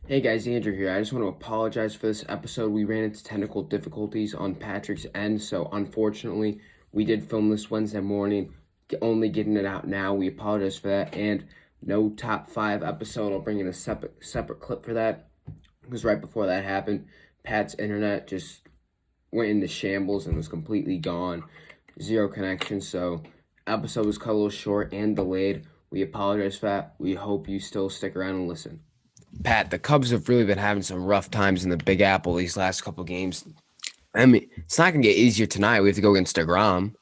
Hey guys, Andrew here. I just want to apologize for this episode. We ran into technical difficulties on Patrick's end, so unfortunately, we did film this Wednesday morning, only getting it out now. We apologize for that, and no top five episode. I'll bring in a separate clip for that because right before that happened, Pat's internet just went into shambles and was completely gone, zero connection. So episode was cut a little short and delayed. We apologize for that. We hope you still stick around and listen. Pat, the Cubs have really been having some rough times in the Big Apple these last couple games. I mean, it's not going to get easier tonight. We have to go against deGrom.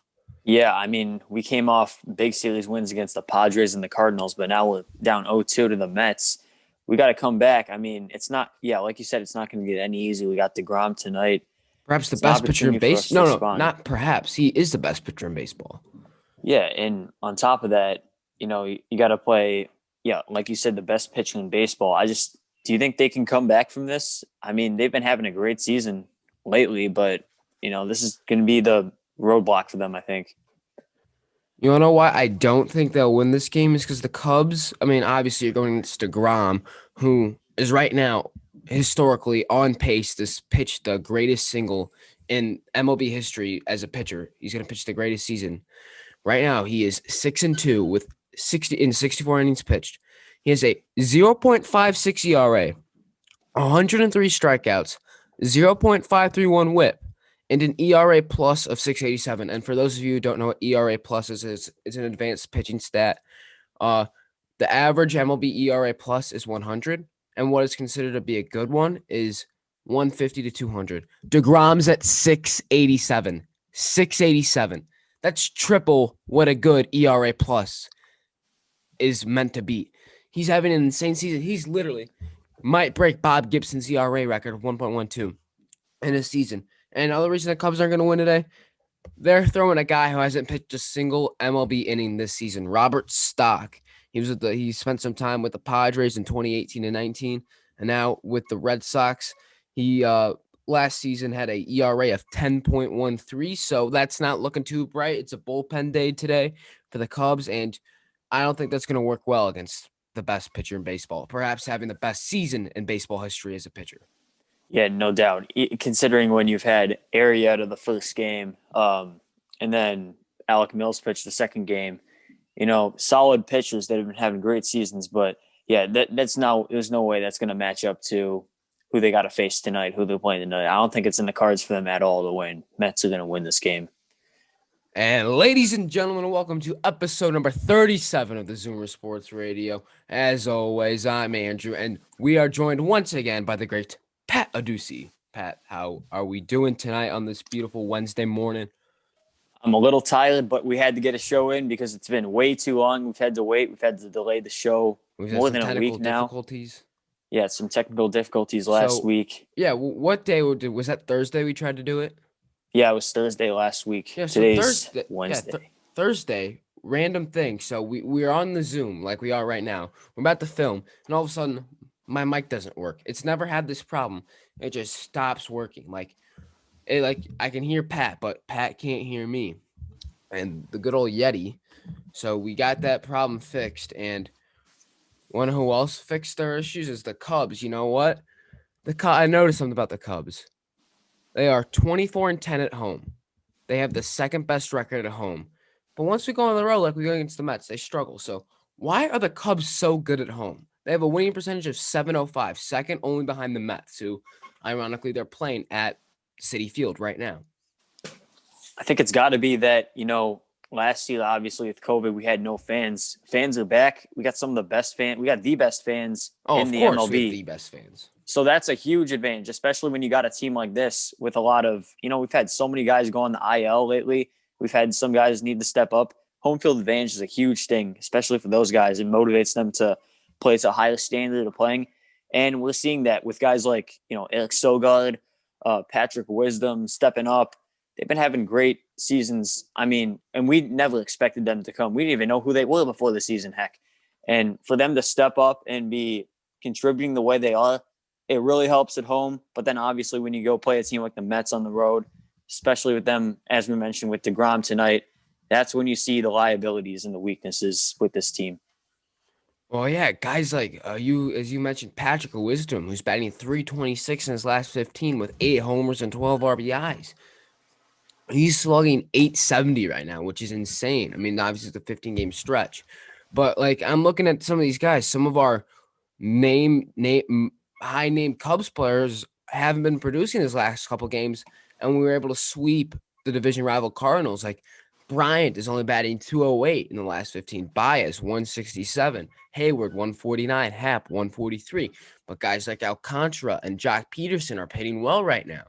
Yeah, I mean, we came off big series wins against the Padres and the Cardinals, but now we're down 0-2 to the Mets. We got to come back. I mean, it's not, yeah, like you said, it's not going to get any easier. We got deGrom tonight. Perhaps the It's an best pitcher in opportunity for base. us to No, respond. not perhaps. He is the best pitcher in baseball. Yeah, and on top of that, you got to play, yeah, like you said, the best pitcher in baseball. Do you think they can come back from this? I mean, they've been having a great season lately, but, this is going to be the roadblock for them, I think. You wanna know why I don't think they'll win this game is because the Cubs. I mean, obviously you're going against deGrom, who is right now historically on pace to pitch the greatest single in MLB history as a pitcher. He's going to pitch the greatest season. Right now, he is 6-2 with 64 innings pitched. He has a 0.56 ERA, 103 strikeouts, 0.531 WHIP, and an ERA plus of 6.87. And for those of you who don't know what ERA plus is, it's an advanced pitching stat. Uh, the average MLB ERA plus is 100, and what is considered to be a good one is 150 to 200. deGrom's at 687. 687. That's triple what a good ERA plus is meant to be. He's having an insane season. He's literally might break Bob Gibson's ERA record of 1.12 in a season. And another reason the Cubs aren't going to win today, they're throwing a guy who hasn't pitched a single MLB inning this season, Robert Stock. He spent some time with the Padres in 2018 and 19, and now with the Red Sox. He last season had a ERA of 10.13, so that's not looking too bright. It's a bullpen day today for the Cubs, and I don't think that's going to work well against the best pitcher in baseball, perhaps having the best season in baseball history as a pitcher. Yeah, no doubt. Considering when you've had Arrieta the first game, and then Alec Mills pitched the second game, solid pitchers that have been having great seasons. But yeah, that's now there's no way that's going to match up to who they got to face tonight, who they're playing tonight. I don't think it's in the cards for them at all to win. Mets are going to win this game. And ladies and gentlemen, welcome to episode number 37 of the Zoomer Sports Radio. As always, I'm Andrew, and we are joined once again by the great Pat Adusi. Pat, how are we doing tonight on this beautiful Wednesday morning? I'm a little tired, but we had to get a show in because it's been way too long. We've had to wait. We've had to delay the show We've had more some than a technical week now. difficulties. Yeah, some technical difficulties last So, week. yeah, what day was that? Thursday we tried to do it? Yeah, it was Thursday last week. Yeah, so Today's Thursday, Wednesday. Thursday, random thing. So we're on the Zoom like we are right now. We're about to film, and all of a sudden, my mic doesn't work. It's never had this problem. It just stops working. Like I can hear Pat, but Pat can't hear me. And the good old Yeti. So we got that problem fixed. And one who else fixed their issues is the Cubs. You know what? I noticed something about the Cubs. They are 24-10 at home. They have the second best record at home. But once we go on the road, like we go against the Mets, they struggle. So why are the Cubs so good at home? They have a winning percentage of 705, second only behind the Mets, who ironically they're playing at Citi Field right now. I think it's got to be that, last year, obviously, with COVID, we had no fans. Fans are back. We got some of the best fans. We got the best fans Oh, in of the course, we have MLB. the best fans. So that's a huge advantage, especially when you got a team like this with a lot of, we've had so many guys go on the IL lately. We've had some guys need to step up. Home field advantage is a huge thing, especially for those guys. It motivates them to play to a higher standard of playing. And we're seeing that with guys like, Eric Sogard, Patrick Wisdom stepping up. They've been having great seasons. I mean, and we never expected them to come. We didn't even know who they were before the season, heck. And for them to step up and be contributing the way they are, it really helps at home. But then obviously when you go play a team like the Mets on the road, especially with them, as we mentioned, with deGrom tonight, that's when you see the liabilities and the weaknesses with this team. Well, yeah, guys like as you mentioned, Patrick Wisdom, who's batting 326 in his last 15 with 8 homers and 12 RBIs. He's slugging 870 right now, which is insane. I mean, obviously it's a 15-game stretch, but like I'm looking at some of these guys, some of our high name Cubs players haven't been producing his last couple games, and we were able to sweep the division rival Cardinals. Like Bryant is only batting 208 in the last 15. Baez 167, Hayward 149, Hap 143. But guys like Alcantara and Jock Peterson are hitting well right now.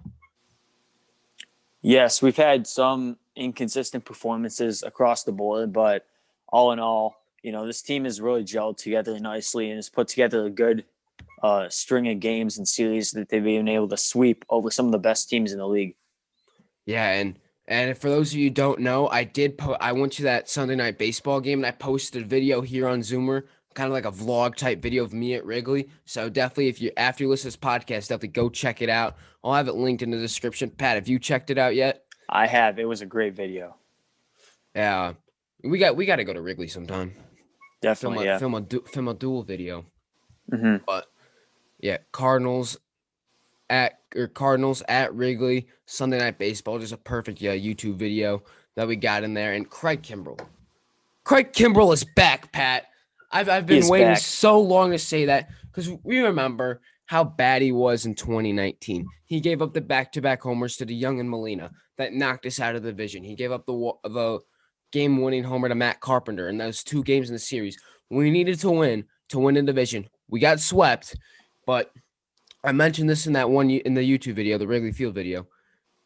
Yes, we've had some inconsistent performances across the board, but all in all, this team has really gelled together nicely and has put together a good string of games and series that they've been able to sweep over some of the best teams in the league. Yeah, and for those of you who don't know, I went to that Sunday night baseball game and I posted a video here on Zoomer, kind of like a vlog type video of me at Wrigley. So definitely if you after you listen to this podcast, definitely go check it out. I'll have it linked in the description. Pat, have you checked it out yet? I have. It was a great video. Yeah. We got to go to Wrigley sometime. Definitely, yeah. Film a dual video. Mm-hmm. But yeah, Cardinals at Wrigley Sunday Night Baseball. Just a perfect YouTube video that we got in there. And Craig Kimbrell is back, Pat. I've He been is waiting back. so long to say that because we remember how bad he was in 2019. He gave up the back-to-back homers to DeYoung and Molina that knocked us out of the division. He gave up the game-winning homer to Matt Carpenter in those 2 games in the series. We needed to win the division. We got swept, but I mentioned this in that one in the YouTube video, the Wrigley Field video.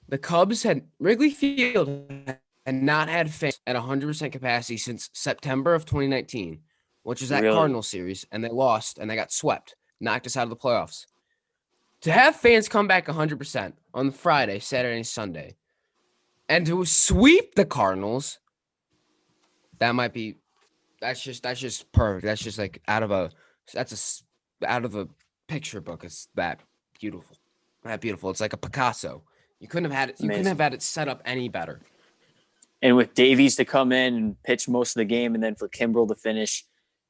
The Cubs had Wrigley Field had not had fans at 100% capacity since September of 2019, which is that Really? Cardinal series, and they lost and they got swept, knocked us out of the playoffs. To have fans come back 100% on Friday, Saturday, and Sunday, and to sweep the Cardinals, that's just perfect. That's just like out of a picture book. It's that beautiful. That beautiful. It's like a Picasso. You couldn't have had it. You couldn't have Amazing. had it set up any better. And with Davies to come in and pitch most of the game and then for Kimbrel to finish,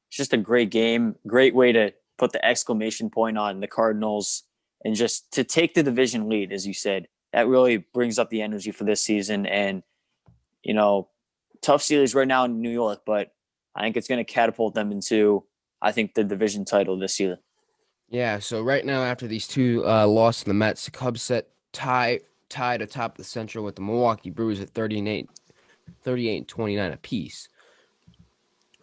it's just a great game. Great way to put the exclamation point on the Cardinals and just to take the division lead, as you said. That really brings up the energy for this season. And, tough series right now in New York, but I think it's going to catapult them into, I think, the division title this year. Yeah. So right now, after these two losses to the Mets, the Cubs tied atop the Central with the Milwaukee Brewers at 38 and 29 apiece.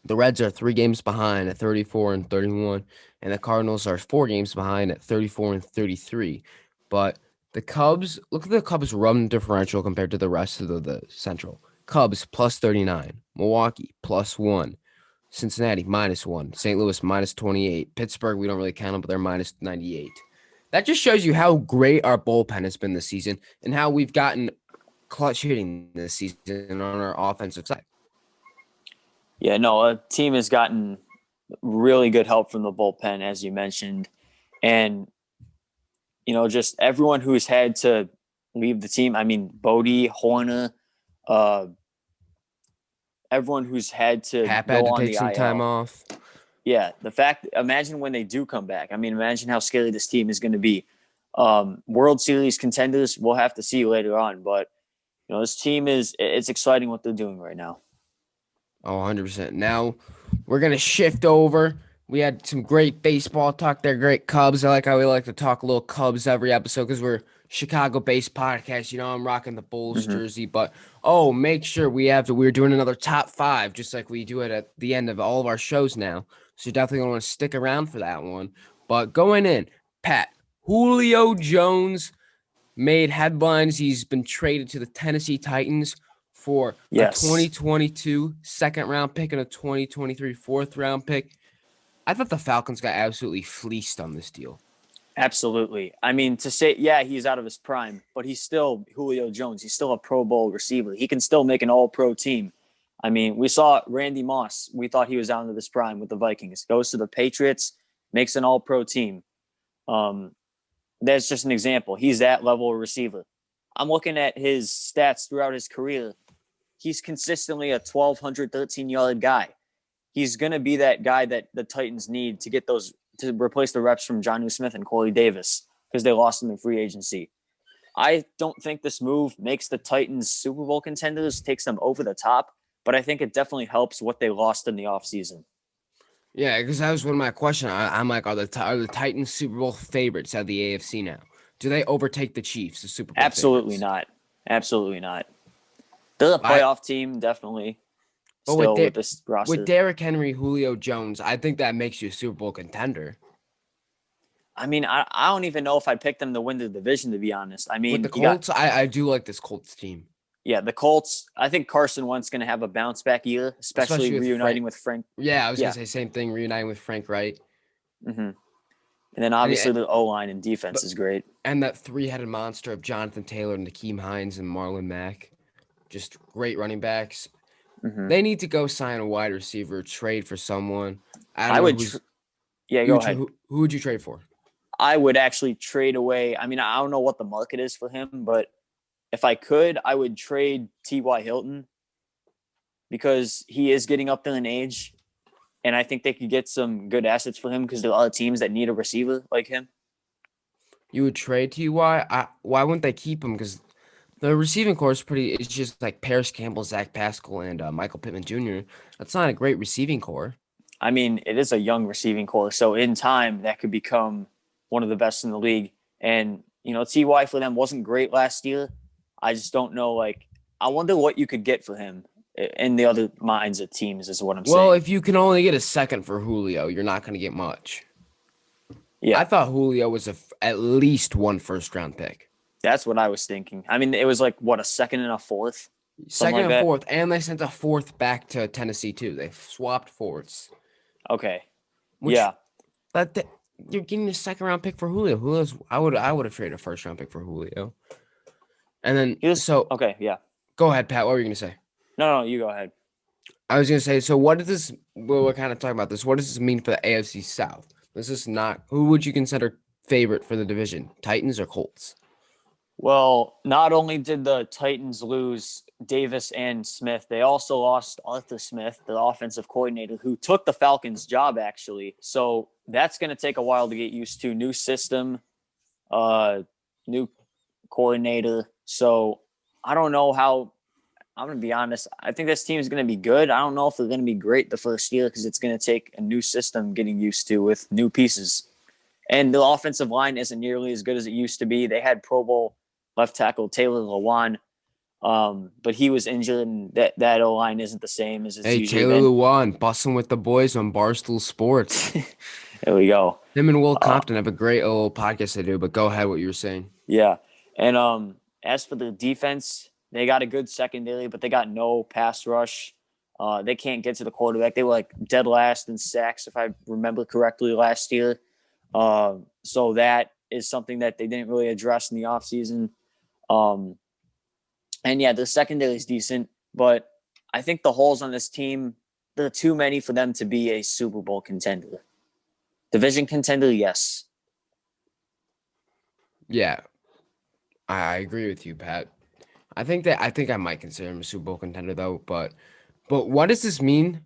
The Reds are 3 games behind at 34 and 31, and the Cardinals are 4 games behind at 34 and 33. But the Cubs, look at the Cubs' run differential compared to the rest of the Central. Cubs plus 39, Milwaukee plus 1, Cincinnati minus 1, St. Louis minus 28, Pittsburgh, we don't really count them, but they're minus 98. That just shows you how great our bullpen has been this season and how we've gotten clutch hitting this season on our offensive side. Yeah, no, a team has gotten really good help from the bullpen, as you mentioned. And, just everyone who's had to leave the team. I mean, Bodie, Horner, uh, everyone who's had to Hap had go to on take the some time IL. off. Yeah, imagine when they do come back. I mean, imagine how scary this team is going to be. World Series contenders, we'll have to see later on. But, this team it's exciting what they're doing right now. Oh, 100%. Now we're going to shift over. We had some great baseball talk there, great Cubs. I like how we like to talk a little Cubs every episode because we're Chicago-based podcast. I'm rocking the Bulls Mm-hmm. jersey. But, make sure we're doing another top 5, just like we do it at the end of all of our shows now. So you definitely want to stick around for that one. But going in, Pat, Julio Jones made headlines. He's been traded to the Tennessee Titans for a Yes. 2022 second-round pick and a 2023 fourth-round pick. I thought the Falcons got absolutely fleeced on this deal. Absolutely. I mean, to say, yeah, he's out of his prime, but he's still Julio Jones. He's still a Pro Bowl receiver. He can still make an all-pro team. I mean, we saw Randy Moss. We thought he was out of his prime with the Vikings. Goes to the Patriots, makes an all-pro team. That's just an example. He's that level of receiver. I'm looking at his stats throughout his career. He's consistently a 1,213-yard guy. he's going to be that guy that the Titans need to get those to replace the reps from Jonnu Smith and Corey Davis because they lost him in free agency. I don't think this move makes the Titans Super Bowl contenders, takes them over the top, but I think it definitely helps what they lost in the offseason. Yeah, because that was one of my questions. I'm like, are the Titans Super Bowl favorites at the AFC now? Do they overtake the Chiefs, the Super Bowl Absolutely favorites? not. Absolutely not. They're a I playoff team, definitely. but with Still with this with roster. Derrick Henry, Julio Jones, I think that makes you a Super Bowl contender. I mean, I don't even know if I'd pick them to win the division, to be honest. I With the mean, you got, Colts, I do like this Colts team, yeah, the Colts. I think Carson Wentz going to have a bounce back year, especially especially with Frank. reuniting with Frank. Yeah, I was gonna Yeah. say same thing, reuniting with Frank Wright, Mm-hmm. And then and obviously the O line and defense but is great. and that three-headed monster of Jonathan Taylor, Nakeem Hines, and Marlon Mack, just great running backs. Mm-hmm. They need to go sign a wide receiver, trade for someone. I I don't know would, who's yeah, go ahead. who would you trade for? I would actually trade away. I mean, I don't know what the market is for him, but if I could, I would trade T.Y. Hilton because he is getting up there in age. And I think they could get some good assets for him because there are other teams that need a receiver like him. You would trade Ty? Why wouldn't they keep him? Because the receiving core is pretty. It's just like Paris Campbell, Zach Pascal, and Michael Pittman Jr. That's not a great receiving core. I mean, it is a young receiving core. So in time, that could become one of the best in the league. And, Ty for them wasn't great last year. I just don't know. Like, I wonder what you could get for him in the other minds of teams, is what I'm Well, saying. if you can only get a second for Julio, you're not going to get much. I Yeah, thought Julio was at least one first-round pick. that's what I was thinking. I mean, it was like, what, a second and a fourth? Something Second like and that? fourth, and they sent a fourth back to Tennessee too. They swapped fourths, Okay. which Yeah. but you're getting a second round pick for Julio. I would have traded a first round pick for Julio. And then Okay. Yeah. go ahead, Pat. What were you gonna say? No, you go ahead. I was gonna say, so what does this? Well, we're kind of talking about this. What does this mean for the AFC South? This is not. Who would you consider favorite for the division? Titans or Colts? Well, not only did the Titans lose Davis and Smith, they also lost Arthur Smith, the offensive coordinator, who took the Falcons' job, actually. So that's going to take a while to get used to. New system, new coordinator. So I don't know how. I'm going to be honest. I think this team is going to be good. I don't know if they're going to be great the first year because it's going to take a new system getting used to with new pieces. And the offensive line isn't nearly as good as it used to be. They had Pro Bowl left tackle Taylor Lewan, but he was injured, and that O line isn't the same as it's Hey, usually Taylor been. Lewan, busting with the boys on Barstool Sports. There we go. Him and Will Compton have a great little podcast they do. But go ahead, what you were saying. Yeah, and as for the defense, they got a good secondary, but they got no pass rush. They can't get to the quarterback. They were like dead last in sacks, if I remember correctly, last year. So that is something that they didn't really address in the offseason. And yeah, the secondary is decent, but I think the holes on this team, there are too many for them to be a Super Bowl contender. Division contender, yes. Yeah, I agree with you, Pat. I think I might consider him a Super Bowl contender though. But what does this mean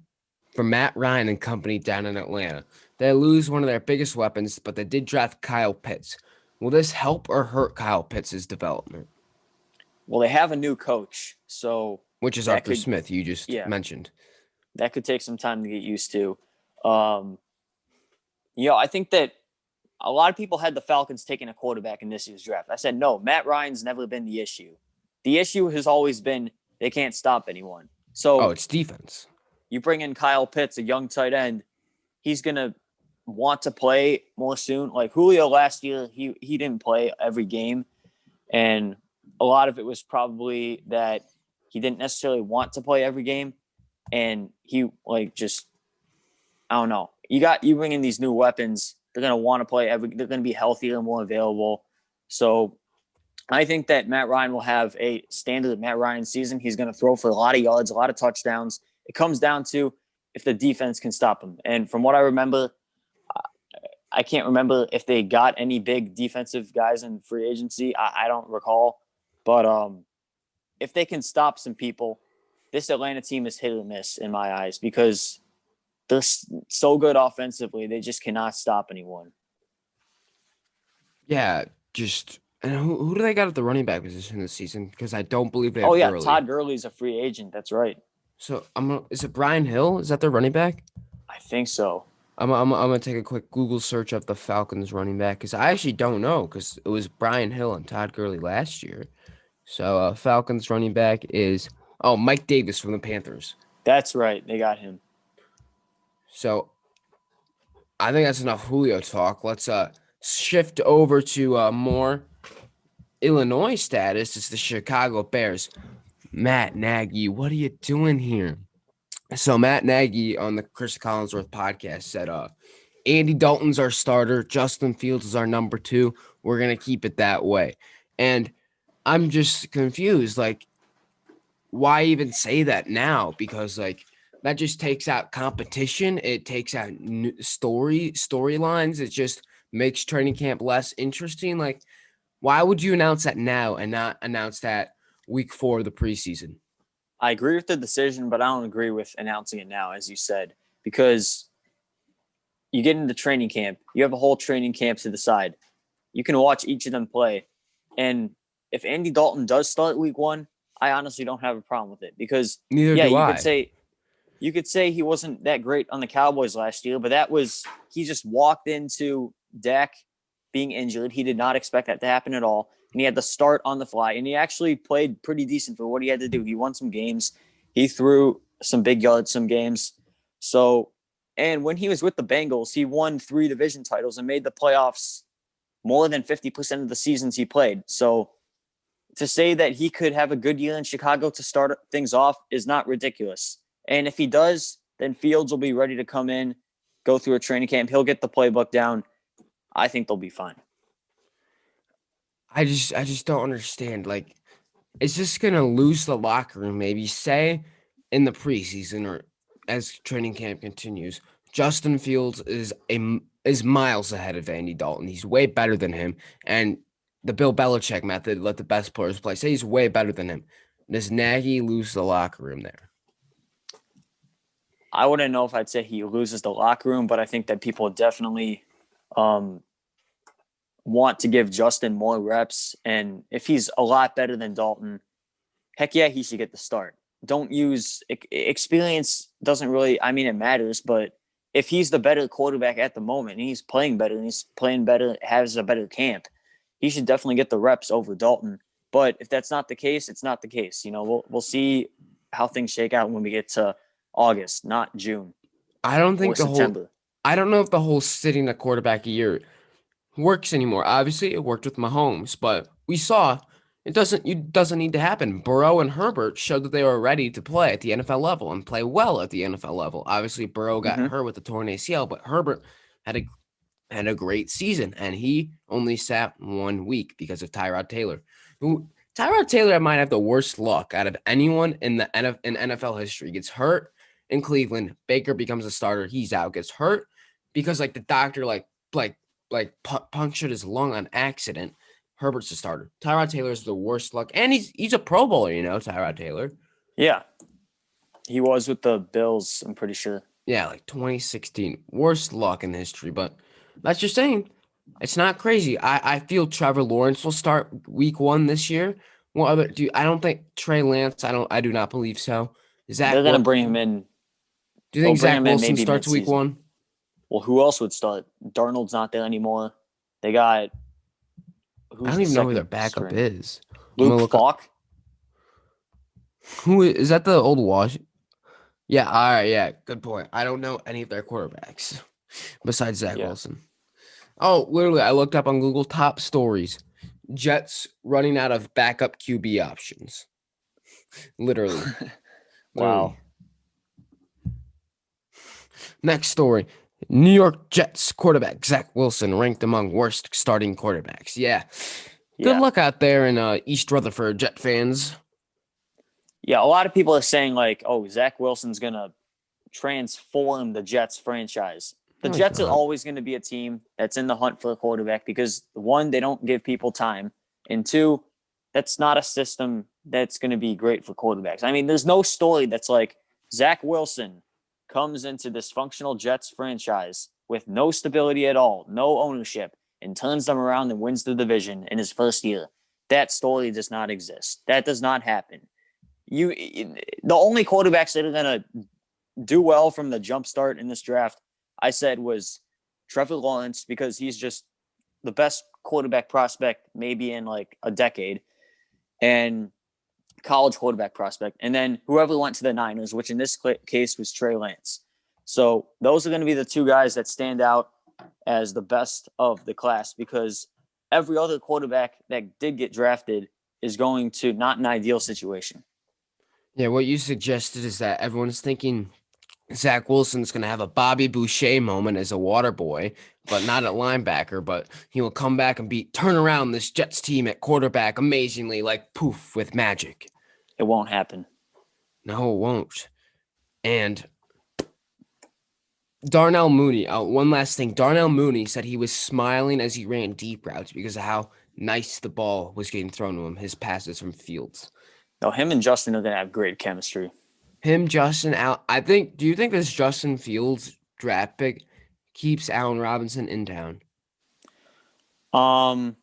for Matt Ryan and company down in Atlanta? They lose one of their biggest weapons, but they did draft Kyle Pitts. Will this help or hurt Kyle Pitts' development? Well, they have a new coach, so Which is that Arthur could, Smith, you just yeah, mentioned. that could take some time to get used to. Um, I think that a lot of people had the Falcons taking a quarterback in this year's draft. I said, no, Matt Ryan's never been the issue. The issue has always been they can't stop anyone. Oh, So it's defense. you bring in Kyle Pitts, a young tight end, he's going to want to play more soon. Like Julio last year, he didn't play every game. And a lot of it was probably that he didn't necessarily want to play every game. And he I don't know. You bring in these new weapons. They're going to want to play they're going to be healthier and more available. So I think that Matt Ryan will have a standard Matt Ryan season. He's going to throw for a lot of yards, a lot of touchdowns. It comes down to if the defense can stop him. And from what I remember, I can't remember if they got any big defensive guys in free agency. I don't recall. But if they can stop some people, this Atlanta team is hit or miss in my eyes because They're so good offensively. They just cannot stop anyone. Yeah, just and who do they got at the running back position this season? Because I don't believe they Oh have yeah, Gurley. Todd Gurley's a free agent. That's right. So is it Brian Hill? Is that their running back? I think so. I'm gonna take a quick Google search of the Falcons running back because I actually don't know because it was Brian Hill and Todd Gurley last year. So Falcons running back is Mike Davis from the Panthers. That's right. They got him. So I think that's enough Julio talk. Let's shift over to more Illinois status. It's the Chicago Bears. Matt Nagy, what are you doing here? So Matt Nagy on the Chris Collinsworth podcast said, Andy Dalton's our starter. Justin Fields is our number 2. We're going to keep it that way. And I'm just confused. Like, why even say that now? Because, like, that just takes out competition. It takes out storylines. It just makes training camp less interesting. Like, why would you announce that now and not announce that week 4 of the preseason? I agree with the decision, but I don't agree with announcing it now, as you said, because you get into training camp. You have a whole training camp to decide. You can watch each of them play. And if Andy Dalton does start week 1, I honestly don't have a problem with it because, Neither do you I. could say he wasn't that great on the Cowboys last year, but he just walked into Dak being injured. He did not expect that to happen at all. And he had to start on the fly. And he actually played pretty decent for what he had to do. He won some games. He threw some big yards some games. So, and when he was with the Bengals, he won 3 division titles and made the playoffs more than 50% of the seasons he played. So to say that he could have a good year in Chicago to start things off is not ridiculous. And if he does, then Fields will be ready to come in, go through a training camp. He'll get the playbook down. I think they'll be fine. I just don't understand. Like, is this gonna lose the locker room? Maybe say in the preseason or as training camp continues, Justin Fields is miles ahead of Andy Dalton. He's way better than him, and the Bill Belichick method, let the best players play. Say he's way better than him. Does Nagy lose the locker room there? I wouldn't know if I'd say he loses the locker room, but I think that people definitely want to give Justin more reps. And if he's a lot better than Dalton, heck yeah, he should get the start. Don't use experience doesn't really, I mean, it matters, but if he's the better quarterback at the moment and he's playing better and he's playing better, has a better camp, he should definitely get the reps over Dalton. But if that's not the case, it's not the case. You know, we'll see how things shake out when we get to August, not June I don't think or September. I don't know if the whole sitting a quarterback a year works anymore. Obviously, it worked with Mahomes, but we saw it doesn't need to happen. Burrow and Herbert showed that they were ready to play at the NFL level and play well at the NFL level. Obviously, Burrow got hurt with the torn ACL, but Herbert had a great season, and he only sat 1 week because of Tyrod Taylor. Tyrod Taylor might have the worst luck out of anyone in the NFL history. Gets hurt in Cleveland, Baker becomes a starter. He's out. Gets hurt because like the doctor punctured his lung on accident. Herbert's the starter. Tyrod Taylor's the worst luck, and he's a Pro Bowler. Tyrod Taylor. Yeah, he was with the Bills. I'm pretty sure. Yeah, like 2016, worst luck in history. But that's just saying, it's not crazy. I feel Trevor Lawrence will start week 1 this year. I don't think Trey Lance. I do not believe so. They're gonna bring him in. Do you think bring Zach him in Wilson maybe starts week mid-season. 1? Well, who else would start? Darnold's not there anymore. They got. I don't even know who their backup is. Luke Falk. Who is that? The old Wash? Yeah. All right. Yeah. Good point. I don't know any of their quarterbacks besides Zach Wilson. Oh, literally, I looked up on Google top stories. Jets running out of backup QB options. Literally. Wow. Next story. New York Jets quarterback Zach Wilson ranked among worst starting quarterbacks. Yeah. Good luck out there in East Rutherford, Jet fans. Yeah, a lot of people are saying like, oh, Zach Wilson's going to transform the Jets franchise. The Jets are always going to be a team that's in the hunt for a quarterback because, 1, they don't give people time, and 2, that's not a system that's going to be great for quarterbacks. I mean, there's no story that's like Zach Wilson comes into dysfunctional Jets franchise with no stability at all, no ownership, and turns them around and wins the division in his first year. That story does not exist. That does not happen. The only quarterbacks that are going to do well from the jump start in this draft, I said, was Trevor Lawrence, because he's just the best quarterback prospect maybe in like a decade, and college quarterback prospect, and then whoever went to the Niners, which in this case was Trey Lance. So those are going to be the two guys that stand out as the best of the class, because every other quarterback that did get drafted is going to not an ideal situation. Yeah, what you suggested is that everyone's thinking Zach Wilson's going to have a Bobby Boucher moment as a water boy, but not at linebacker, but he will come back and turn around this Jets team at quarterback amazingly, like poof, with magic. It won't happen. No, it won't. And Darnell Mooney, one last thing. Darnell Mooney said he was smiling as he ran deep routes because of how nice the ball was getting thrown to him, his passes from Fields. No, him and Justin are going to have great chemistry. Justin, do you think this Justin Fields draft pick keeps Allen Robinson in town? I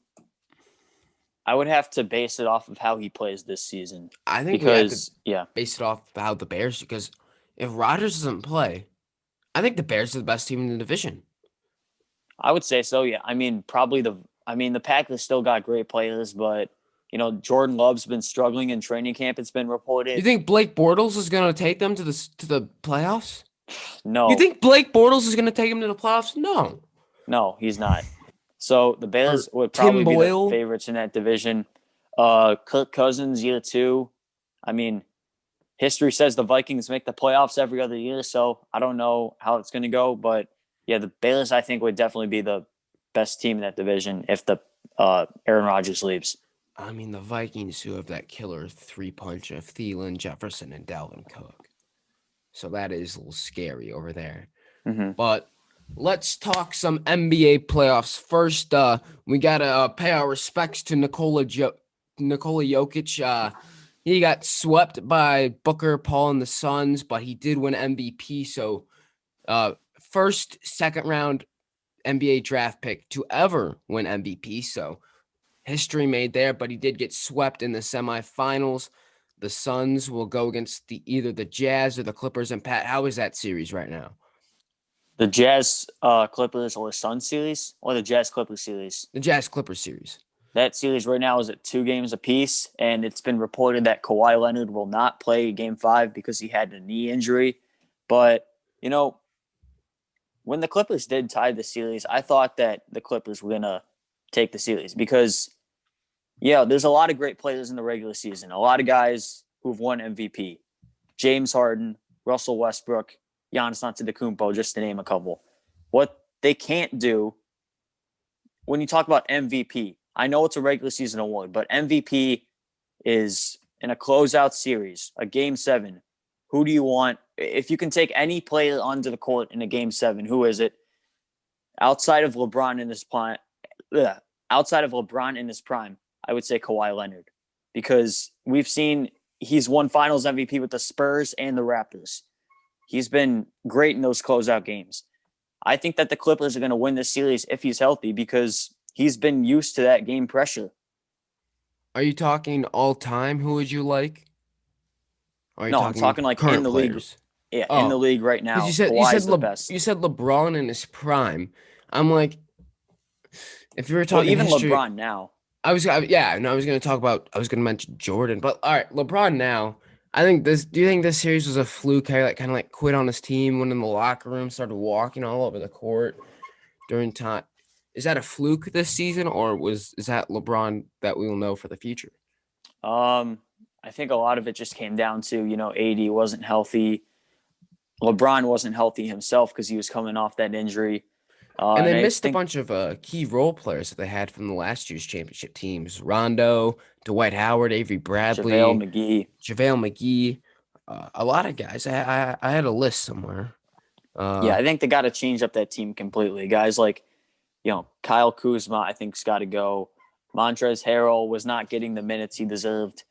would have to base it off of how he plays this season. I think we have to base it off of how the Bears, because if Rodgers doesn't play, I think the Bears are the best team in the division. I would say so, yeah. I mean, the Packers still got great players, but Jordan Love's been struggling in training camp. It's been reported. You think Blake Bortles is going to take them to the playoffs? No. You think Blake Bortles is going to take them to the playoffs? No, he's not. So the Bears would probably be the favorites in that division. Kirk Cousins, year 2. I mean, history says the Vikings make the playoffs every other year, so I don't know how it's going to go. But, yeah, the Bears, I think, would definitely be the best team in that division if the Aaron Rodgers leaves. I mean, the Vikings, who have that killer 3-punch of Thielen, Jefferson, and Dalvin Cook. So that is a little scary over there. Mm-hmm. But let's talk some NBA playoffs. First, we got to pay our respects to Nikola Jokic. He got swept by Booker, Paul, and the Suns, but he did win MVP. So first, second round NBA draft pick to ever win MVP. So history made there, but he did get swept in the semifinals. The Suns will go against either the Jazz or the Clippers. And Pat, how is that series right now? The Jazz Clippers or the Suns series, or the Jazz Clippers series? The Jazz Clippers series. That series right now is at 2 games apiece, and it's been reported that Kawhi Leonard will not play Game 5 because he had a knee injury. But, when the Clippers did tie the series, I thought that the Clippers were going to take the series because, there's a lot of great players in the regular season. A lot of guys who've won MVP. James Harden, Russell Westbrook, Giannis Antetokounmpo, just to name a couple. What they can't do when you talk about MVP, I know it's a regular season award, but MVP is in a closeout series, a Game 7. Who do you want? If you can take any player onto the court in a Game 7, who is it? Outside of LeBron in his prime, I would say Kawhi Leonard, because we've seen he's won Finals MVP with the Spurs and the Raptors. He's been great in those closeout games. I think that the Clippers are going to win this series if he's healthy because he's been used to that game pressure. Are you talking all time? Who would you like? I'm talking like in the players? League. Yeah, in the league right now. You said the best. You said LeBron in his prime. I'm like, if you were talking even history, LeBron now. I was going to mention Jordan, but all right, LeBron now. Do you think this series was a fluke? Kind of like quit on his team, went in the locker room, started walking all over the court during time. Is that a fluke this season, or is that LeBron that we will know for the future? I think a lot of it just came down to, AD wasn't healthy. LeBron wasn't healthy himself because he was coming off that injury. And they missed a bunch of key role players that they had from the last year's championship teams. Rondo, Dwight Howard, Avery Bradley, JaVale McGee. A lot of guys. I had a list somewhere. I think they got to change up that team completely. Guys like, Kyle Kuzma, I think, has got to go. Montrezl Harrell was not getting the minutes he deserved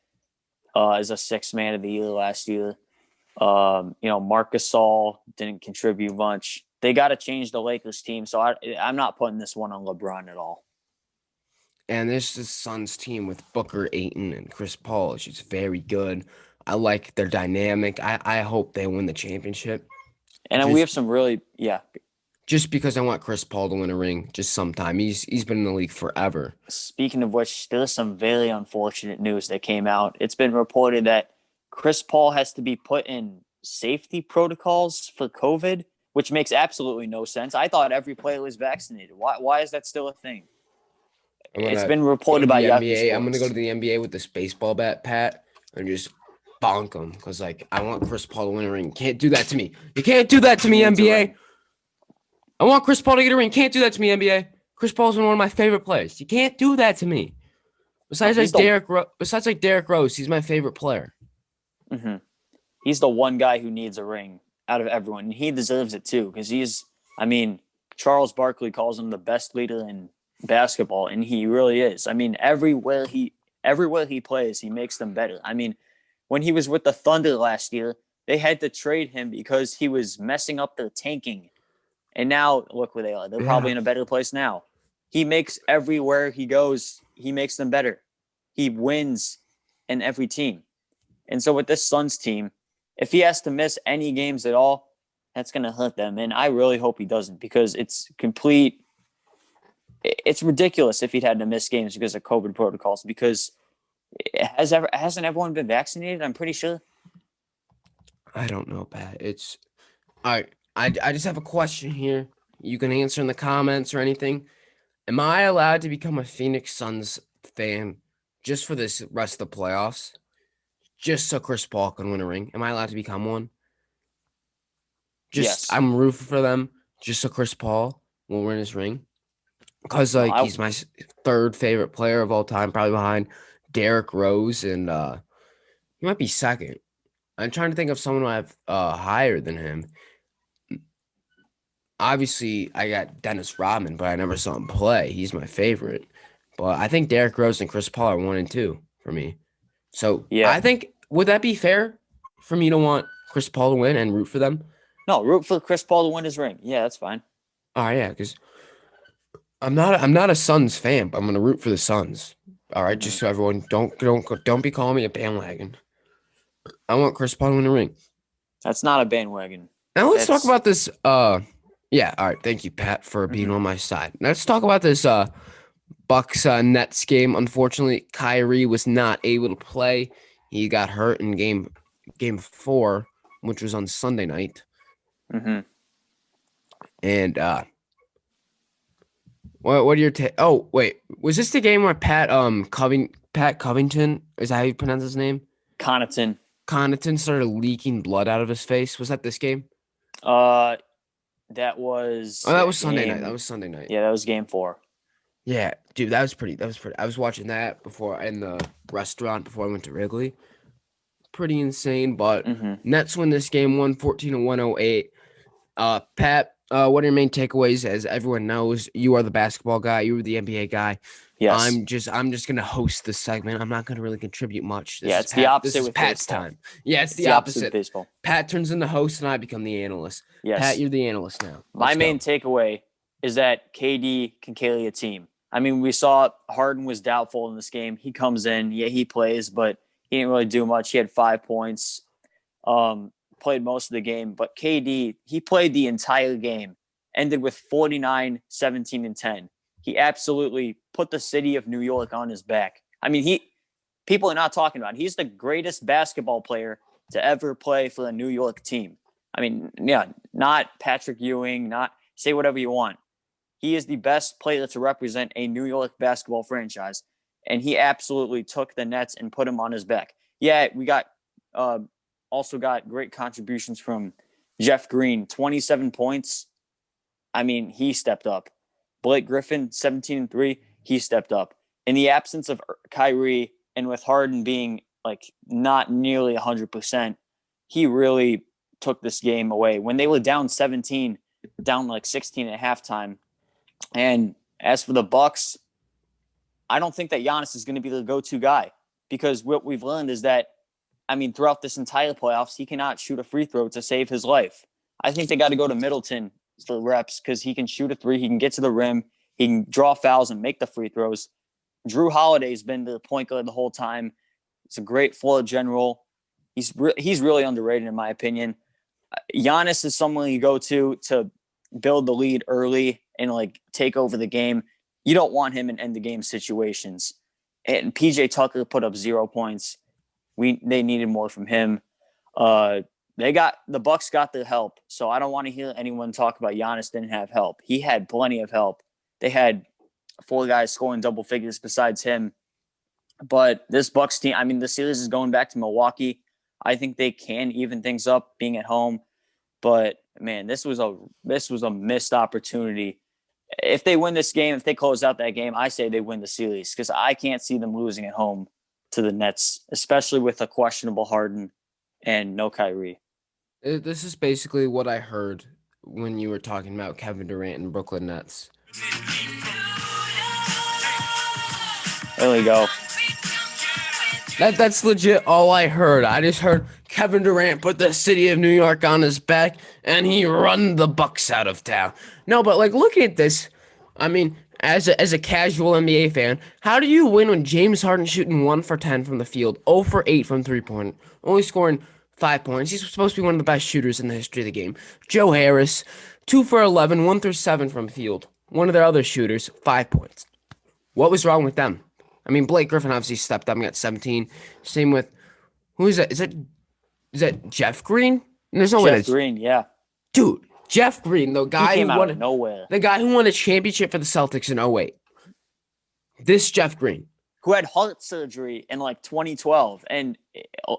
as a 6th man of the year last year. Marc Gasol didn't contribute much. They got to change the Lakers team, so I'm not putting this one on LeBron at all. And this is Suns team with Booker, Ayton, and Chris Paul. It's just very good. I like their dynamic. I hope they win the championship. And then we Just have some really, yeah. just because I want Chris Paul to win a ring just sometime. He's been in the league forever. Speaking of which, there's some very unfortunate news that came out. It's been reported that Chris Paul has to be put in safety protocols for COVID, which makes absolutely no sense. I thought every player was vaccinated. Why is that still a thing? I'm It's gonna been go to reported by the Yahoo NBA. I'm gonna go Sports. to the NBA with this baseball bat, Pat, and just bonk him because I want Chris Paul to win a ring. You can't do that to me. You can't do that to me, NBA. I want Chris Paul to get a ring. Can't do that to me, NBA. Chris Paul's been one of my favorite players. You can't do that to me. Besides Derrick Rose, he's my favorite player. Mm-hmm. He's the one guy who needs a ring out of everyone, and he deserves it too because Charles Barkley calls him the best leader in basketball, and he really is. Everywhere he plays, he makes them better. When he was with the Thunder last year, they had to trade him because he was messing up their tanking. And now look where they are. They're probably in a better place now. He makes everywhere he goes, he makes them better. He wins in every team. And so with this Suns team, if he has to miss any games at all, that's going to hurt them. And I really hope he doesn't because it's ridiculous if he'd had to miss games because of COVID protocols because hasn't everyone been vaccinated? I'm pretty sure. I don't know, Pat. It's all right. I just have a question here. You can answer in the comments or anything. Am I allowed to become a Phoenix Suns fan just for this rest of the playoffs? Just so Chris Paul can win a ring? Am I allowed to become one? Yes. I'm rooting for them just so Chris Paul will win his ring. Because he's my third favorite player of all time, probably behind Derrick Rose, and he might be second. I'm trying to think of someone who I have higher than him. Obviously, I got Dennis Rodman, but I never saw him play. He's my favorite. But I think Derrick Rose and Chris Paul are 1 and 2 for me. So yeah. I think, would that be fair for me to want Chris Paul to win and root for them? No, root for Chris Paul to win his ring. Yeah, that's fine. Oh yeah, because I'm not a Suns fan, but I'm gonna root for the Suns. All right, just so everyone don't be calling me a bandwagon. I want Chris Paul to win the ring. That's not a bandwagon. Now let's talk about this. Yeah, all right. Thank you, Pat, for being on my side. Let's talk about this Bucks Nets game. Unfortunately, Kyrie was not able to play. He got hurt in game 4, which was on Sunday night. Mm-hmm. And what are your Oh, wait. Was this the game where Pat Covington, is that how you pronounce his name? Connaughton started leaking blood out of his face. Was that this game? That was Sunday night. That was Sunday night. Yeah, that was game 4. Yeah, dude, that was pretty. I was watching that before in the restaurant before I went to Wrigley. Pretty insane, but Nets win this game 114-108. Pat, what are your main takeaways? As everyone knows, you are the basketball guy. You were the NBA guy. Yes. I'm just gonna host this segment. I'm not gonna really contribute much. It's the opposite with Pat's baseball. time. Yeah, it's the opposite with baseball. Pat turns into host, and I become the analyst. Yes. Pat, you're the analyst now. My main takeaway is that KD can carry a team. We saw Harden was doubtful in this game. He comes in, yeah, he plays, but he didn't really do much. He had 5 points, played most of the game. But KD, he played the entire game, ended with 49, 17, and 10. He absolutely put the city of New York on his back. People are not talking about it. He's the greatest basketball player to ever play for a New York team. Not Patrick Ewing, not say whatever you want. He is the best player to represent a New York basketball franchise, and he absolutely took the Nets and put him on his back. Yeah, we got also got great contributions from Jeff Green, 27 points. He stepped up. Blake Griffin, 17-3, he stepped up. In the absence of Kyrie and with Harden being not nearly 100%, he really took this game away. When they were down 17, down 16 at halftime. And as for the Bucks, I don't think that Giannis is going to be the go-to guy because what we've learned is that I mean, throughout this entire playoffs, he cannot shoot a free throw to save his life. I think they got to go to Middleton for reps because he can shoot a three, he can get to the rim, he can draw fouls and make the free throws. Drew Holiday's been the point guard the whole time. He's a great floor general. He's really underrated in my opinion. Giannis is someone you go to build the lead early and like take over the game. You don't want him in end the game situations. And PJ Tucker put up 0 points. They needed more from him. The Bucks got their help, so I don't want to hear anyone talk about Giannis didn't have help. He had plenty of help. They had 4 guys scoring double figures besides him. But this Bucks team, I mean, the series is going back to Milwaukee. I think they can even things up being at home. But man, this was a missed opportunity. If they win this game, if they close out that game, I say they win the series because I can't see them losing at home to the Nets, especially with a questionable Harden and no Kyrie. This is basically what I heard when you were talking about Kevin Durant and Brooklyn Nets. There we go. That's legit all I heard. I just heard Kevin Durant put the city of New York on his back and he run the Bucks out of town. No, but like look at this. I mean, as a casual NBA fan, how do you win when James Harden's shooting 1 for 10 from the field, 0 for 8 from 3-point, only scoring 5 points? He's supposed to be one of the best shooters in the history of the game. Joe Harris, 2 for 11, 1 through 7 from field. One of their other shooters, 5 points. What was wrong with them? I mean, Blake Griffin obviously stepped up and got 17. Same with, who is that? Is that Jeff Green? There's no way Jeff Green, yeah. Dude, Jeff Green, the guy he came who out won of nowhere. The guy who won a championship for the Celtics in 08. This Jeff Green. Who had heart surgery in like 2012, and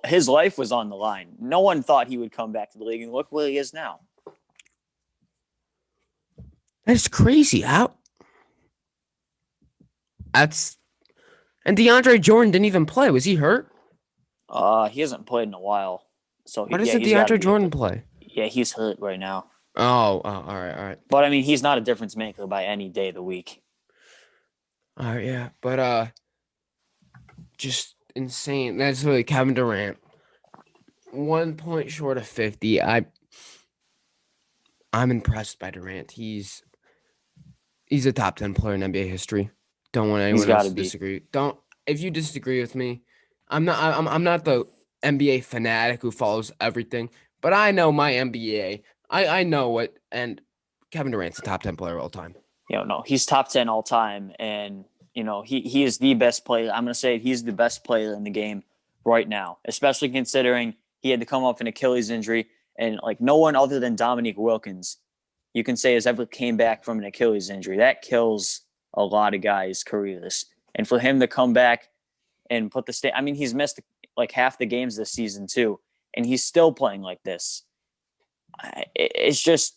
his life was on the line. No one thought he would come back to the league, and look where he is now. That's crazy. How? And DeAndre Jordan didn't even play. Was he hurt? He hasn't played in a while. So Why doesn't DeAndre Jordan play? Yeah, he's hurt right now. Oh, all right. But I mean, he's not a difference maker by any day of the week. All right, yeah, but just insane. That's really Kevin Durant. 1 point short of 50. I'm impressed by Durant. He's a top 10 player in NBA history. Don't want anyone else to disagree. If you disagree with me, I'm not the NBA fanatic who follows everything, but I know my NBA. I know what, and Kevin Durant's a top 10 player all time. No, he's top 10 all time, and he is the best player. I'm gonna say he's the best player in the game right now, especially considering he had to come off an Achilles injury, and like no one other than Dominique Wilkins, you can say has ever came back from an Achilles injury. That kills a lot of guys' careers, and for him to come back and put the state. I mean, he's missed like half the games this season too, and he's still playing like this. It's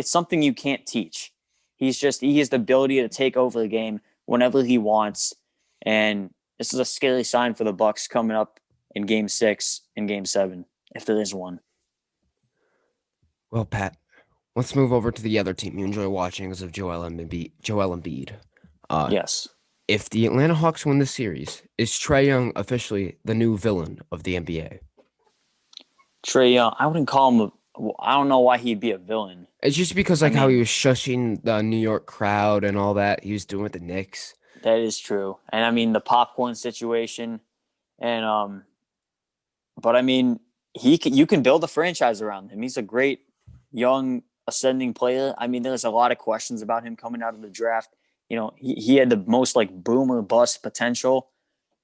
something you can't teach. He has the ability to take over the game whenever he wants, and this is a scary sign for the Bucks coming up in Game 6 and Game 7, if there is one. Well, Pat, let's move over to the other team you enjoy watching as of Joel Embiid. Yes. If the Atlanta Hawks win the series, is Trae Young officially the new villain of the NBA? Trae Young, I wouldn't call him I don't know why he'd be a villain. It's just because how he was shushing the New York crowd and all that he was doing with the Knicks. That is true. And I mean the popcorn situation, and but I mean you can build a franchise around him. He's a great young ascending player. I mean there's a lot of questions about him coming out of the draft. He had the most like boom or bust potential,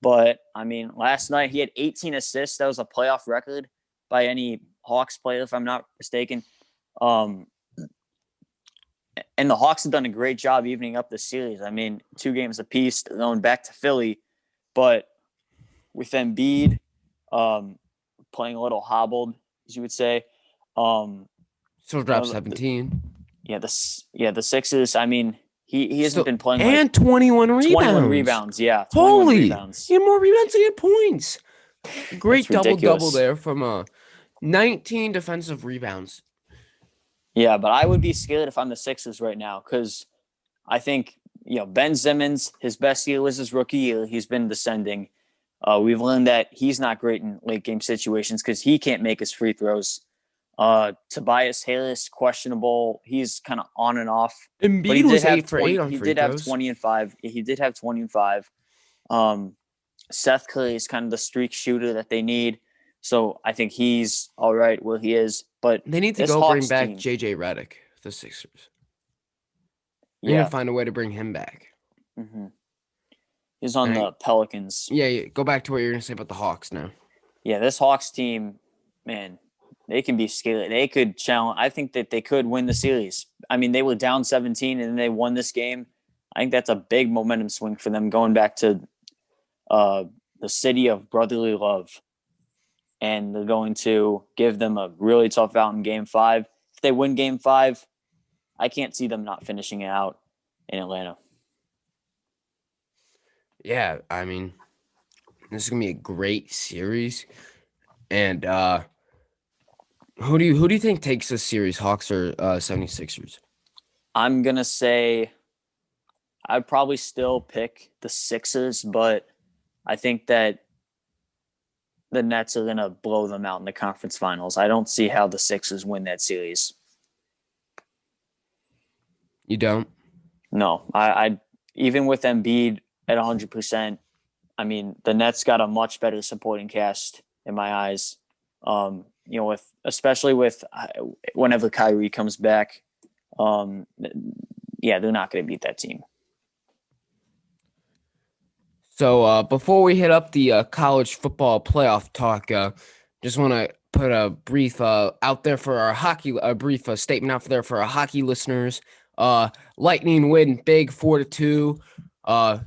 but I mean last night he had 18 assists. That was a playoff record by any Hawks player, if I'm not mistaken. And the Hawks have done a great job evening up the series. I mean, 2 games apiece, going back to Philly. But with Embiid playing a little hobbled, as you would say. Still dropped 17. Yeah, the Sixers, I mean, he hasn't been playing and 21 rebounds. 21 rebounds, yeah. 21 Holy! Rebounds. He had more rebounds than he had points. Great double-double there from 19 defensive rebounds. Yeah, but I would be scared if I'm the Sixers right now because I think, Ben Simmons, his best year was his rookie year. He's been descending. We've learned that he's not great in late game situations because he can't make his free throws. Tobias Harris, questionable. He's kind of on and off, but Embiid he did was have 8 for 8 20. on He free did have throws. 20 and 5. He did have 20 and 5. Seth Curry is kind of the streak shooter that they need. So I think he's all right where he is. But They need to this go bring Hawks back team, JJ Redick, the Sixers. They need to yeah, find a way to bring him back. mm-hmm. He's on the Pelicans. Yeah, go back to what you're going to say about the Hawks now. Yeah, this Hawks team, man, they can be scary. They could challenge. I think that they could win the series. I mean, they were down 17 and then they won this game. I think that's a big momentum swing for them going back to the city of brotherly love. And they're going to give them a really tough out in game 5. If they win game 5, I can't see them not finishing it out in Atlanta. Yeah, I mean, this is going to be a great series. And who do you think takes this series, Hawks or 76ers? I'm going to say I'd probably still pick the Sixers, but I think that the Nets are going to blow them out in the conference finals. I don't see how the Sixers win that series. You don't? No, I even with Embiid at 100%, I mean, the Nets got a much better supporting cast in my eyes. With especially with whenever Kyrie comes back, they're not going to beat that team. So before we hit up the college football playoff talk, just want to put a brief out there for our a brief statement out there for our hockey listeners. Lightning win big 4-2.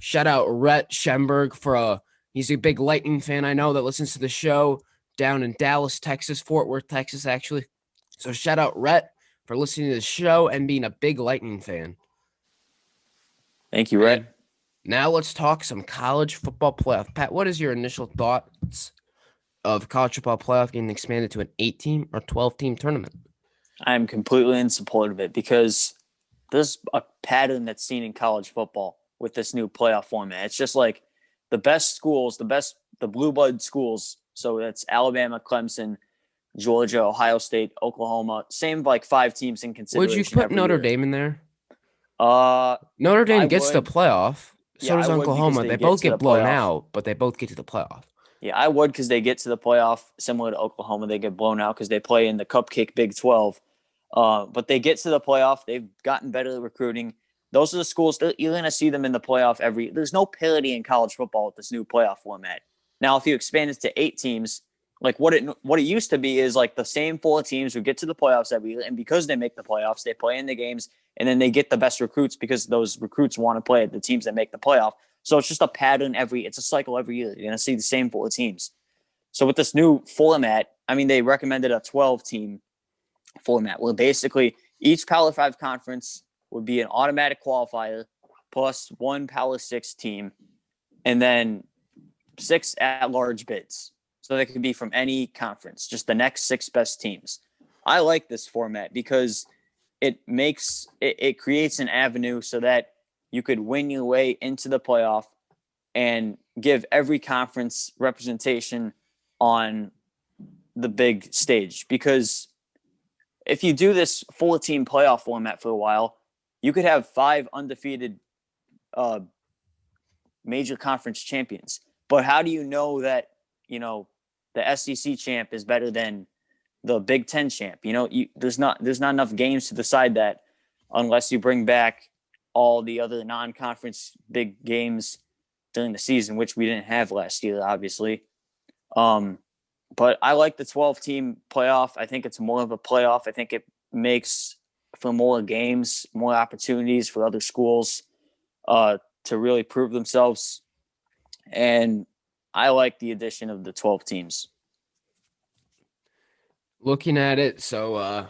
Shout out Rhett Schemberg for he's a big Lightning fan I know that listens to the show down in Dallas, Texas, Fort Worth, Texas, actually. So shout out Rhett for listening to the show and being a big Lightning fan. Thank you, Rhett. Now let's talk some college football playoff. Pat, what is your initial thoughts of college football playoff getting expanded to an 8-team or 12-team tournament? I'm completely in support of it because there's a pattern that's seen in college football with this new playoff format. It's just like the best schools, the blue blood schools. So that's Alabama, Clemson, Georgia, Ohio State, Oklahoma. Same like 5 teams in consideration. Would you put Notre Dame in there? Notre Dame gets the playoff. So does Oklahoma. They both get blown out, but they both get to the playoff. Yeah, I would because they get to the playoff. Similar to Oklahoma, they get blown out because they play in the Cupcake Big 12. But they get to the playoff. They've gotten better recruiting. Those are the schools that you're going to see them in the playoff there's no parity in college football with this new playoff format. Now, if you expand it to 8 teams, like what it used to be is like the same 4 teams who get to the playoffs every year. And because they make the playoffs, they play in the games and then they get the best recruits because those recruits want to play at the teams that make the playoff. So it's just a pattern it's a cycle every year. You're going to see the same 4 teams. So with this new format, I mean, they recommended a 12-team format where basically each Power 5 conference would be an automatic qualifier plus 1 Power 6 team and then 6 at-large bids. So they could be from any conference, just the next 6 best teams. I like this format because it creates an avenue so that you could win your way into the playoff and give every conference representation on the big stage. Because if you do this 4-team playoff format for a while, you could have 5 undefeated major conference champions. But how do you know that, the SEC champ is better than the Big Ten champ? There's not enough games to decide that unless you bring back all the other non-conference big games during the season, which we didn't have last year, obviously. But I like the 12-team playoff. I think it's more of a playoff. I think it makes for more games, more opportunities for other schools to really prove themselves. And I like the addition of the 12 teams. Looking at it, so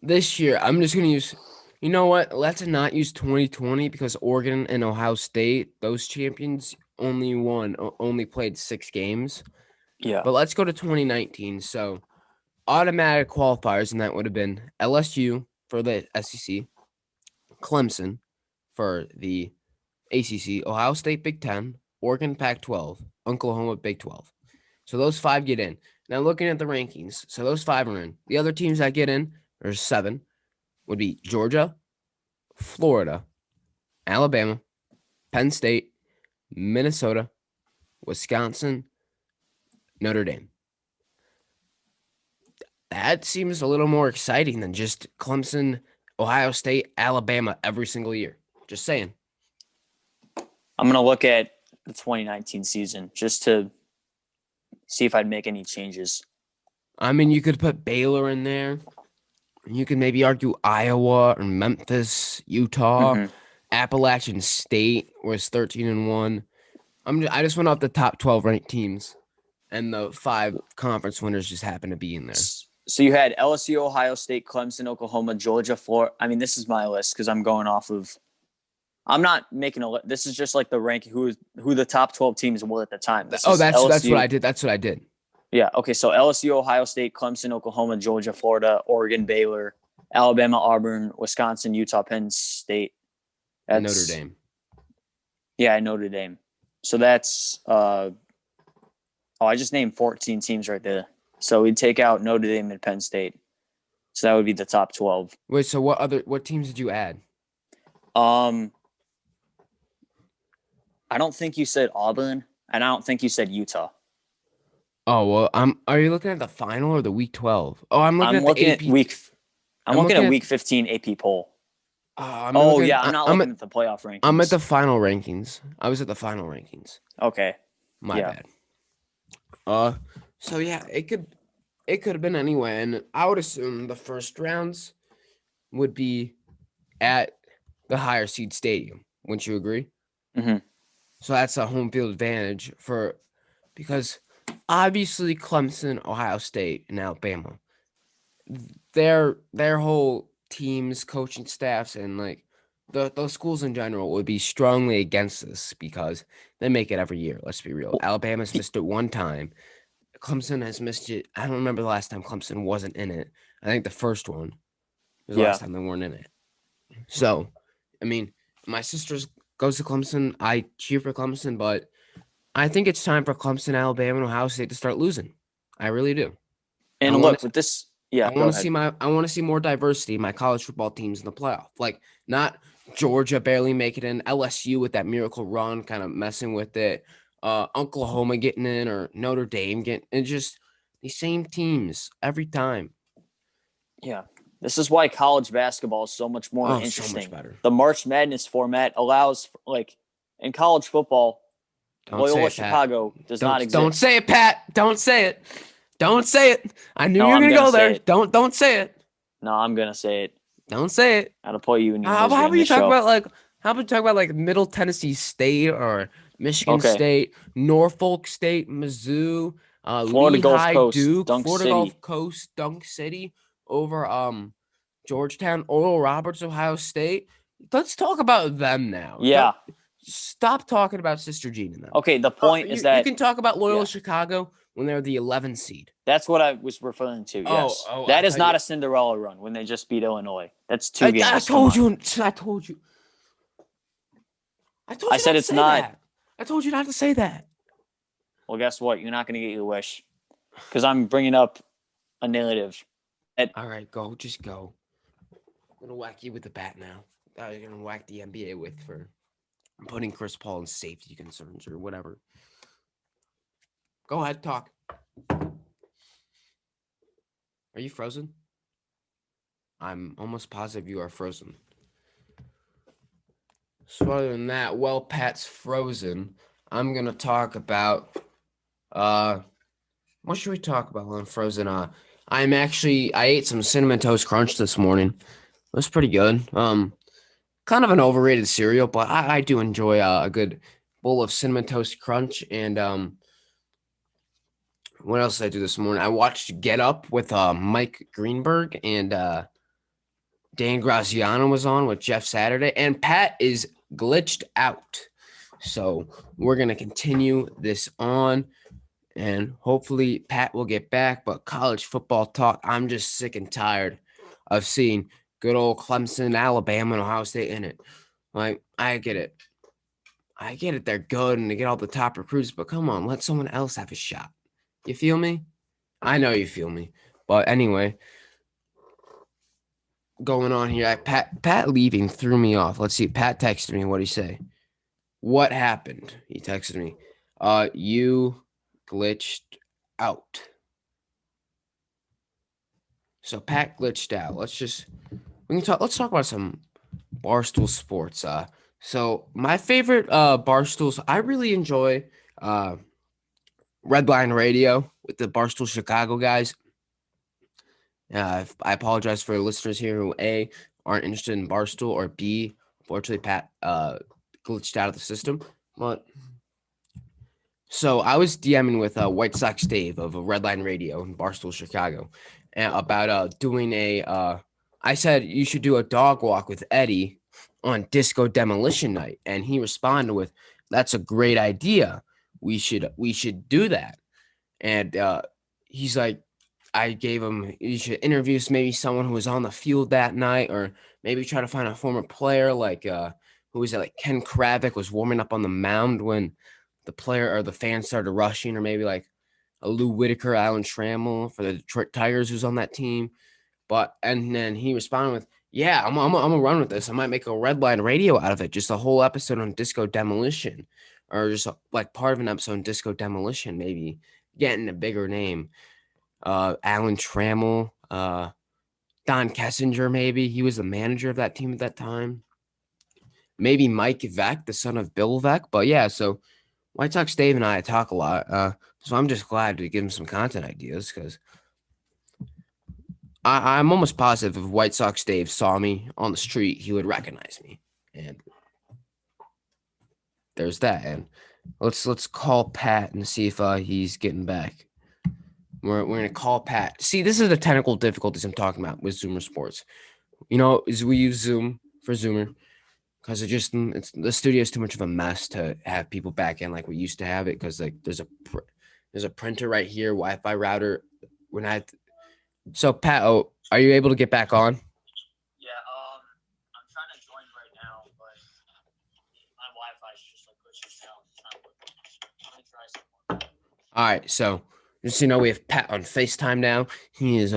this year, I'm just going to use, you know what? Let's not use 2020 because Oregon and Ohio State, those champions, only played 6 games. Yeah. But let's go to 2019. So automatic qualifiers, and that would have been LSU for the SEC, Clemson for the ACC, Ohio State Big Ten, Oregon Pac-12, Oklahoma Big 12. So those 5 get in. Now looking at the rankings, so those 5 are in. The other teams that get in, there's 7, would be Georgia, Florida, Alabama, Penn State, Minnesota, Wisconsin, Notre Dame. That seems a little more exciting than just Clemson, Ohio State, Alabama every single year. Just saying. I'm going to look at the 2019 season just to see if I'd make any changes. I mean, you could put Baylor in there. You could maybe argue Iowa or Memphis, Utah, Appalachian State was 13-1. I just went off the top 12 ranked teams, and the 5 conference winners just happen to be in there. So you had LSU, Ohio State, Clemson, Oklahoma, Georgia, Florida. I mean, this is my list because I'm going off of. I'm not making a list. This is just like the ranking who the top 12 teams were at the time. That's what I did. That's what I did. Yeah. Okay. So LSU, Ohio State, Clemson, Oklahoma, Georgia, Florida, Oregon, Baylor, Alabama, Auburn, Wisconsin, Utah, Penn State. And Notre Dame. Yeah, Notre Dame. So that's I just named 14 teams right there. So we'd take out Notre Dame and Penn State. So that would be the top 12. Wait, so what teams did you add? I don't think you said Auburn, and I don't think you said Utah. Oh, well, are you looking at the final or the week 12? Oh, I'm looking at the AP. I'm looking at week 15 AP poll. I'm not looking at the playoff rankings. I'm at the final rankings. I was at the final rankings. Okay. My bad. So yeah, it could have been anyway, and I would assume the first rounds would be at the higher seed stadium. Wouldn't you agree? Mm-hmm. So that's a home field advantage because obviously Clemson, Ohio State, and Alabama, their whole teams, coaching staffs, and like those schools in general would be strongly against this because they make it every year. Let's be real. Alabama's missed it one time. Clemson has missed it. I don't remember the last time Clemson wasn't in it. I think the first one was the last time they weren't in it. So, I mean, my sister goes to Clemson. I cheer for Clemson, but I think it's time for Clemson, Alabama, and Ohio State to start losing. I really do. And look, with this, I want to see more diversity in my college football teams in the playoff. Like, not Georgia barely making it in, LSU with that miracle run, kind of messing with it. Oklahoma getting in or Notre Dame getting in, just the same teams every time. Yeah. This is why college basketball is so much more interesting. So much better. The March Madness format allows, like, in college football, Loyola Chicago does not exist. Don't say it, Pat. Don't say it. Don't say it. I knew you were going to go there. Don't say it. No, I'm going to say it. Don't say it. I'll put you in your How about you talk about Middle Tennessee State or Michigan State, Norfolk State, Mizzou, Florida Gulf Coast, Duke, Dunk Florida City. Gulf Coast, Dunk City over Georgetown, Oral Roberts, Ohio State. Let's talk about them now. Yeah. Stop talking about Sister Jean and them. Okay, the point is that you can talk about Loyola Chicago when they're the 11th seed. That's what I was referring to. Yes, that is not a Cinderella run when they just beat Illinois. That's 2 games. I told you. I said it's not. I told you not to say that. Well, guess what? You're not going to get your wish because I'm bringing up a narrative. All right, go. Just go. I'm gonna whack you with the bat now. You're gonna whack the NBA with for putting Chris Paul in safety concerns or whatever. Go ahead, talk. Are you frozen? I'm almost positive you are frozen. So other than that, while Pat's frozen, I'm gonna talk about what should we talk about while I'm frozen? I ate some Cinnamon Toast Crunch this morning. It was pretty good. Kind of an overrated cereal, but I do enjoy a good bowl of Cinnamon Toast Crunch. And what else did I do this morning? I watched Get Up with Mike Greenberg, and Dan Graziano was on with Jeff Saturday, and Pat is glitched out. So we're going to continue this on, and hopefully Pat will get back. But college football talk, I'm just sick and tired of seeing good old Clemson, Alabama, and Ohio State in it. Like, I get it. I get it, they're good and they get all the top recruits, but come on, let someone else have a shot. You feel me? I know you feel me. But anyway, going on here, Pat leaving threw me off. Let's see. Pat texted me. What'd he say? What happened? He texted me. You glitched out. So Pat glitched out. Let's talk about some Barstool Sports. So my favorite Barstools, I really enjoy Redline Radio with the Barstool Chicago guys. I apologize for listeners here who A aren't interested in Barstool, or B, unfortunately Pat glitched out of the system. But so I was DMing with White Sox Dave of Redline Radio in Barstool, Chicago, about doing a. I said you should do a dog walk with Eddie on Disco Demolition Night, and he responded with, "That's a great idea. We should do that." And he's like, I gave him, you should interview maybe someone who was on the field that night, or maybe try to find a former player like who was it, like Ken Kravik was warming up on the mound when the player or the fans started rushing, or maybe like a Lou Whitaker, Alan Trammell for the Detroit Tigers who's on that team. But and then he responded with, "Yeah, I'm gonna run with this. I might make a red line radio out of it, just a whole episode on Disco Demolition, or just like part of an episode on Disco Demolition, maybe getting a bigger name." Alan Trammell, Don Kessinger, maybe he was the manager of that team at that time. Maybe Mike Veck, the son of Bill Veck. But yeah, so White Sox Dave and I talk a lot. So I'm just glad to give him some content ideas, because I'm almost positive if White Sox Dave saw me on the street, he would recognize me. And there's that. And let's call Pat and see if he's getting back. We're gonna call Pat. See, this is the technical difficulties I'm talking about with Zoomer Sports. Is we use Zoom for Zoomer because the studio is too much of a mess to have people back in like we used to have it. Because like there's a printer right here, Wi-Fi router. We're not. So Pat, are you able to get back on? Yeah, I'm trying to join right now, but my Wi-Fi is just like glitching out. It's not working. I'm gonna try some more. All right, so just so you know, we have Pat on FaceTime now. He is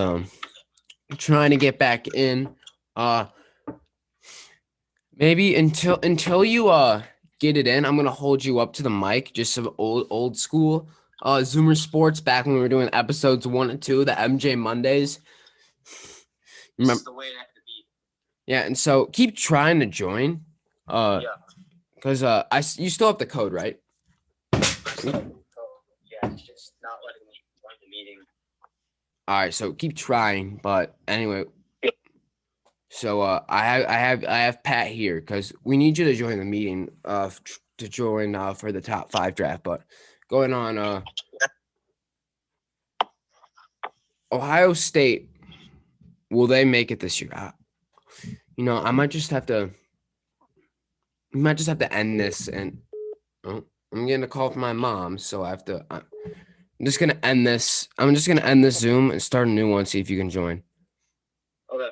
trying to get back in. Maybe until you get it in, I'm gonna hold you up to the mic, just some old school Zoomer Sports back when we were doing episodes 1 and 2, the MJ Mondays. Remember the way it had to be. Yeah, and so keep trying to join. Yeah. Because you still have the code, right? Yeah, it's just not letting me join the meeting. All right, so keep trying. But anyway, so I have Pat here because we need you to join the meeting to join for the top 5 draft. But going on, Ohio State, will they make it this year? I might just have to. We might just have to end this, and I'm getting a call from my mom, so I have to. I'm just gonna end this. I'm just gonna end this Zoom and start a new one. See if you can join. Okay.